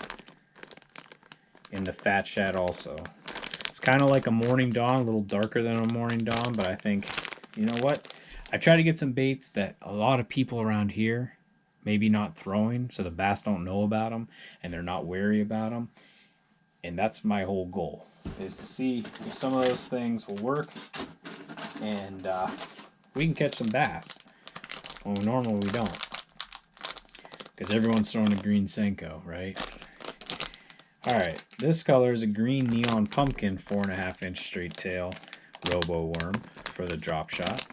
in the Fat Shad also. It's kind of like a Morning Dawn, a little darker than a Morning Dawn, but I think, you know what? I try to get some baits that a lot of people around here maybe not throwing, so the bass don't know about them, and they're not wary about them. And that's my whole goal, is to see if some of those things will work, and we can catch some bass. Well, normally we don't, because everyone's throwing a green Senko, right? Alright, this color is a green neon pumpkin 4.5-inch straight tail robo worm for the drop shot.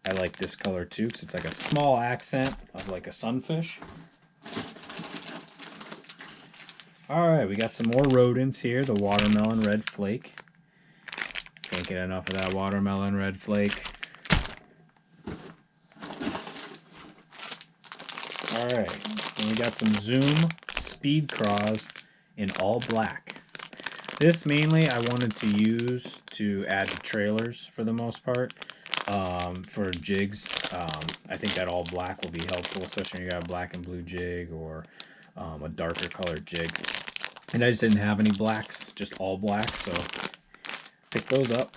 I like this color too because it's like a small accent of like a sunfish. Alright, we got some more rodents here, the watermelon red flake. Can't get enough of that watermelon red flake. Alright, and we got some Zoom Speed Craws in all black. This mainly I wanted to use to add to trailers for the most part. For jigs, I think that all black will be helpful, especially when you got a black and blue jig or a darker colored jig. And I just didn't have any blacks, just all black, so pick those up.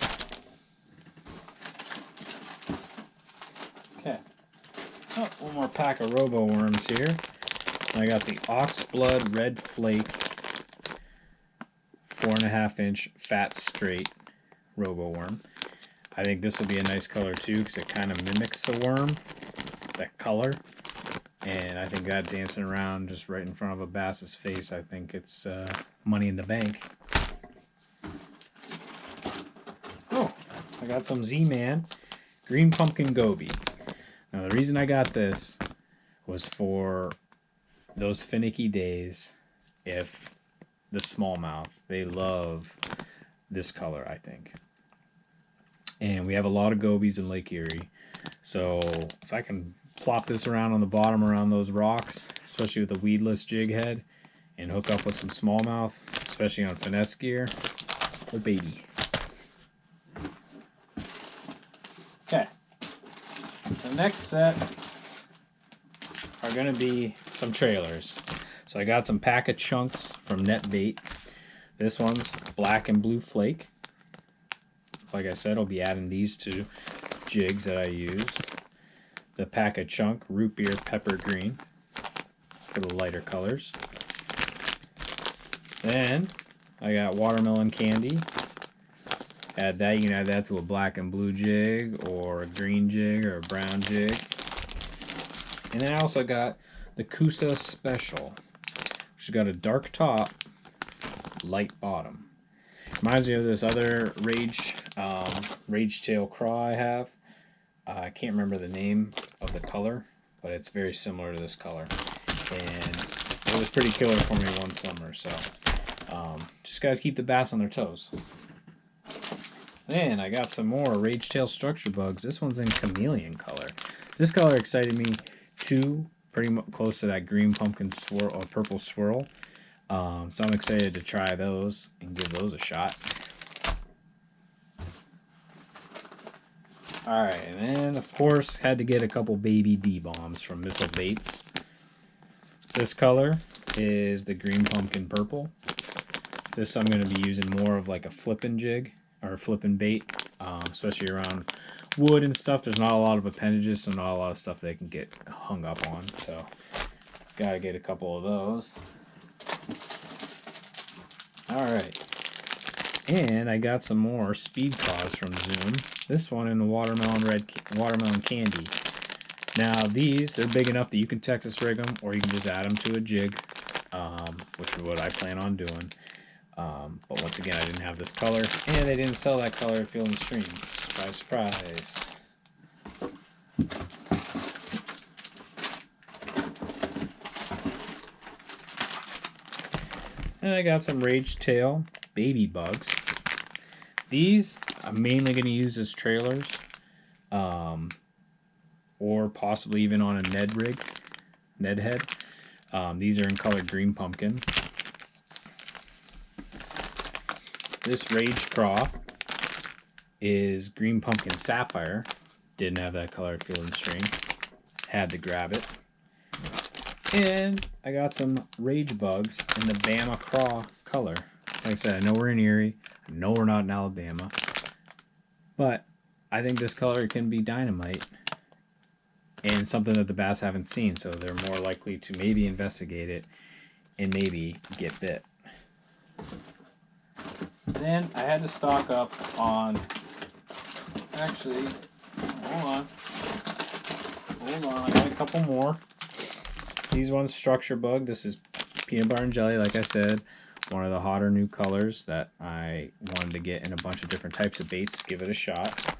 Okay. Oh, one more pack of robo worms here. I got the Oxblood Red Flake 4.5-inch fat straight robo worm. I think this will be a nice color too because it kind of mimics the worm, that color. And I think that dancing around just right in front of a bass's face, I think it's money in the bank. Oh, I got some Z-Man Green Pumpkin Goby. Now the reason I got this was for those finicky days. If the smallmouth, they love this color, I think. And we have a lot of gobies in Lake Erie. So if I can plop this around on the bottom around those rocks, especially with a weedless jig head, and hook up with some smallmouth, especially on finesse gear, oh baby. Okay. The next set are going to be some trailers. So I got some pack of chunks from Net Bait. This one's black and blue flake. like I said, I'll be adding these to jigs that I use. The pack of chunk root beer pepper green for the lighter colors. Then I got watermelon candy. Add that. You can add that to a black and blue jig, or a green jig, or a brown jig. And then I also got the Kusa Special, which has got a dark top, light bottom. Reminds me of this other Rage Tail Craw I have. I can't remember the name of the color, but it's very similar to this color. And it was pretty killer for me one summer, so just gotta keep the bass on their toes. Then I got some more Rage Tail Structure Bugs. This one's in chameleon color. This color excited me too, pretty much close to that green pumpkin swirl or purple swirl. So I'm excited to try those and give those a shot. Alright, and then of course had to get a couple baby D-bombs from Missile Baits. This color is the green pumpkin purple. This I'm going to be using more of like a flippin' jig or a flippin' bait, especially around wood and stuff. There's not a lot of appendages, so not a lot of stuff they can get hung up on. So gotta get a couple of those. Alright. And I got some more speed claws from Zoom. This one in the watermelon candy. Now these, they're big enough that you can Texas rig them, or you can just add them to a jig, which is what I plan on doing. But once again, I didn't have this color, and they didn't sell that color at Field and Stream. Surprise, surprise. And I got some Rage Tail baby bugs. These I'm mainly going to use as trailers, or possibly even on a Ned head. These are in color green pumpkin. This Rage Craw is green pumpkin sapphire. Didn't have that color at Field and Stream. Had to grab it. And I got some Rage Bugs in the Bama Craw color. Like I said, I know we're in Erie. I know we're not in Alabama. But I think this color can be dynamite. And something that the bass haven't seen. So they're more likely to maybe investigate it and maybe get bit. Then I had to stock up on, actually, hold on, I got a couple more. These ones, Structure Bug. This is peanut butter and jelly, like I said. One of the hotter new colors that I wanted to get in a bunch of different types of baits. Give it a shot.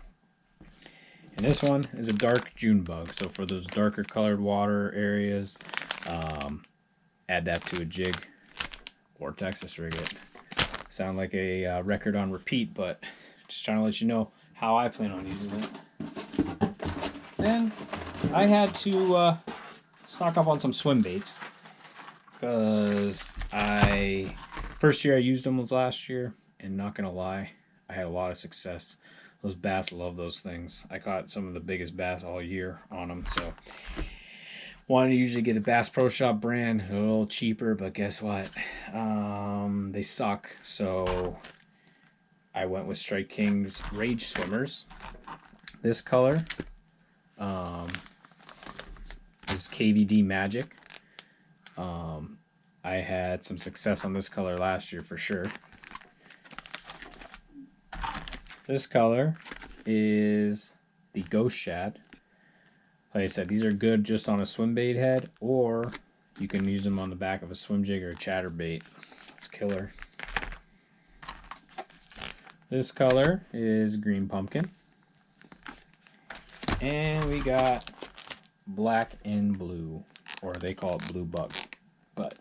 And this one is a dark June bug. So for those darker colored water areas, add that to a jig or Texas rig it. Sound like a record on repeat, but just trying to let you know how I plan on using it. Then I had to stock up on some swim baits, because first year I used them was last year, and not gonna lie, I had a lot of success. Those bass love those things. I caught some of the biggest bass all year on them, so wanted to usually get a Bass Pro Shop brand. They're a little cheaper, but guess what? They suck. So I went with Strike King's Rage Swimmers. This color is KVD Magic. I had some success on this color last year for sure. This color is the Ghost Shad. Like I said, these are good just on a swim bait head, or you can use them on the back of a swim jig or a chatterbait. It's killer. This color is green pumpkin. And we got black and blue, or they call it blue bug. But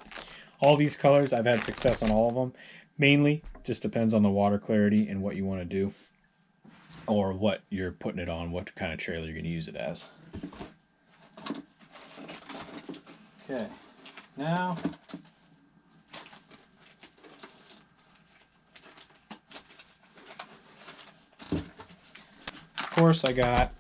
all these colors, I've had success on all of them. Mainly, just depends on the water clarity and what you want to do, or what you're putting it on, what kind of trailer you're going to use it as. Okay, now of course I got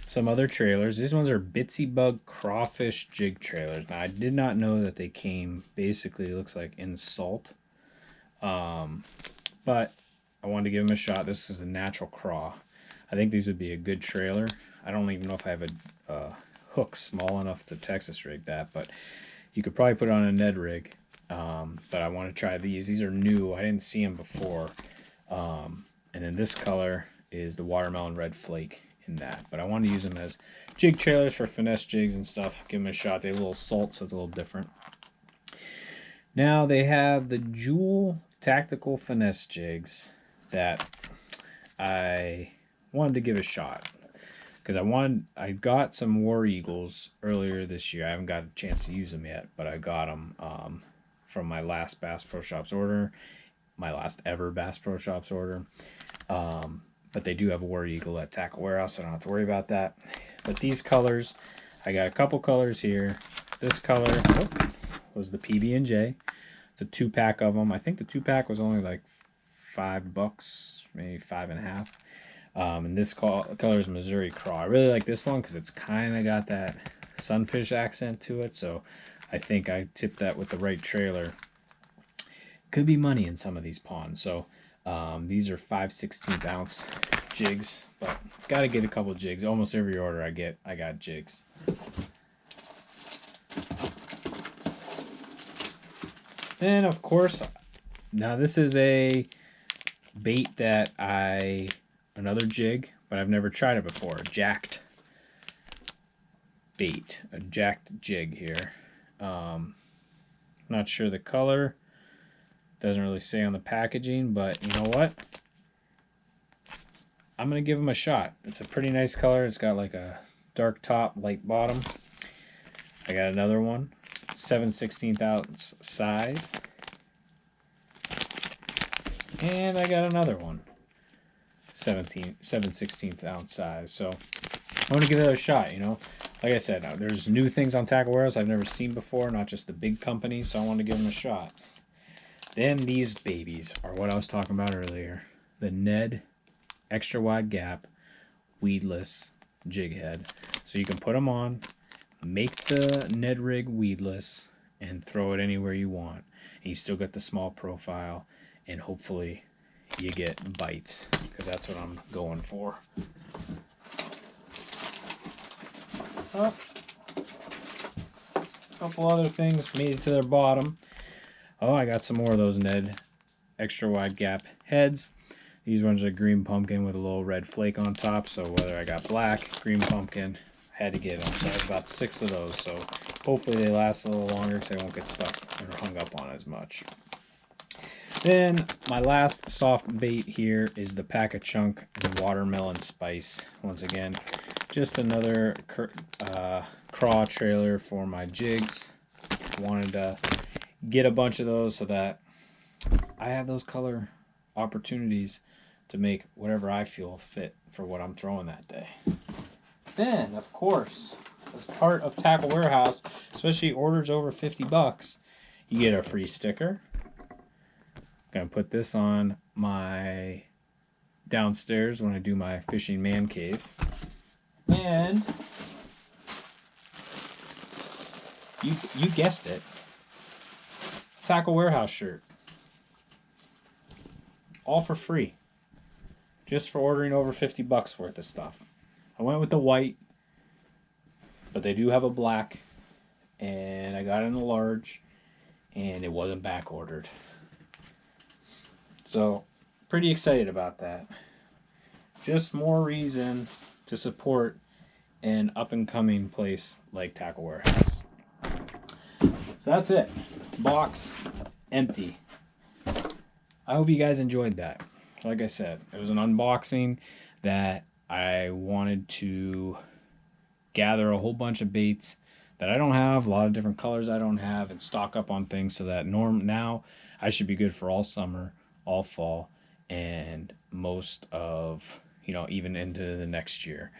some other trailers. These ones are Bitsy Bug Crawfish Jig Trailers. Now I did not know that they came, basically it looks like in salt. But I wanted to give them a shot. This is a natural craw. I think these would be a good trailer. I don't even know if I have a hook small enough to Texas rig that, but you could probably put it on a Ned rig. But I want to try these. These are new. I didn't see them before. And then this color is the watermelon red flake in that. But I want to use them as jig trailers for finesse jigs and stuff. Give them a shot. They have a little salt, so it's a little different. Now they have the Jewel tactical finesse jigs that I wanted to give a shot because I got some War Eagles earlier this year. I haven't got a chance to use them yet, but I got them from my last Bass Pro Shops order, my last ever Bass Pro Shops order. But they do have a War Eagle at Tackle Warehouse, so I don't have to worry about that. But these colors, I got a couple colors here. This color was the PB&J. It's a 2-pack of them. I think the 2-pack was only like $5, maybe 5.5. And this color is Missouri Craw. I really like this one because it's kind of got that sunfish accent to it. So I think I tipped that with the right trailer. Could be money in some of these ponds. So these are 5/16 ounce jigs, but got to get a couple jigs. Almost every order I got jigs. Then, of course, now this is a bait that another jig, but I've never tried it before. Jacked bait, a jacked jig here. Not sure the color. Doesn't really say on the packaging, but you know what? I'm going to give them a shot. It's a pretty nice color. It's got like a dark top, light bottom. I got another one. 7/16 ounce size, and I got another one 7/16 ounce size. So I want to give it a shot. Like I said, there's new things on Tackle Warehouse I've never seen before, not just the big companies, so I want to give them a shot. Then these babies are what I was talking about earlier, the Ned extra wide gap weedless jig head. So you can put them on, make the Ned rig weedless, and throw it anywhere you want. And you still get the small profile, and hopefully you get bites, because that's what I'm going for. A couple other things made it to their bottom. Oh, I got some more of those Ned extra wide gap heads. These ones are green pumpkin with a little red flake on top, so whether I got black, green pumpkin, had to get them. So I have about 6 of those, so hopefully they last a little longer because they won't get stuck or hung up on as much. Then my last soft bait here is the Pack-A-Chunk watermelon spice. Once again, just another craw trailer for my jigs. Wanted to get a bunch of those so that I have those color opportunities to make whatever I feel fit for what I'm throwing that day. Then, of course, as part of Tackle Warehouse, especially orders over $50, you get a free sticker. Gonna put this on my downstairs when I do my fishing man cave. And you guessed it, Tackle Warehouse shirt. All for free. Just for ordering over $50 worth of stuff. I went with the white, but they do have a black, and I got it in a large, and it wasn't back ordered. So, pretty excited about that. Just more reason to support an up-and-coming place like Tackle Warehouse. So that's it. Box empty. I hope you guys enjoyed that. Like I said, it was an unboxing that I wanted to gather a whole bunch of baits that I don't have, a lot of different colors I don't have, and stock up on things so that now I should be good for all summer, all fall, and most of, even into the next year,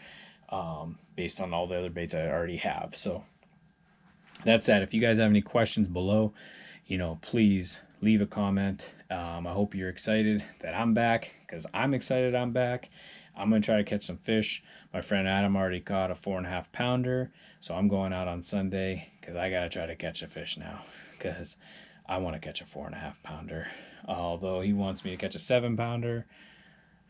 based on all the other baits I already have. So that's that. If you guys have any questions below, please leave a comment. I hope you're excited that I'm back, because I'm excited I'm back. I'm going to try to catch some fish. My friend Adam already caught a 4.5 pounder, so I'm going out on Sunday because I got to try to catch a fish now, because I want to catch a 4.5 pounder. Although he wants me to catch a 7 pounder.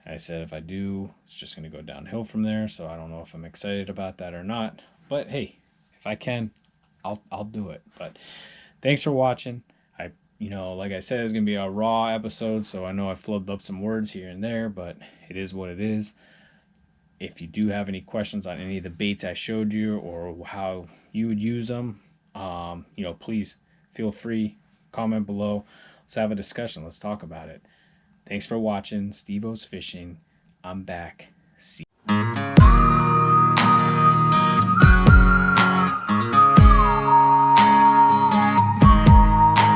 I said if I do, it's just going to go downhill from there. So I don't know if I'm excited about that or not. But hey, if I can, I'll do it. But thanks for watching. Like I said, it's going to be a raw episode. So I know I flubbed up some words here and there, but it is what it is. If you do have any questions on any of the baits I showed you or how you would use them, please feel free, comment below. Let's have a discussion. Let's talk about it. Thanks for watching. Steve-O's Fishing. I'm back. See you.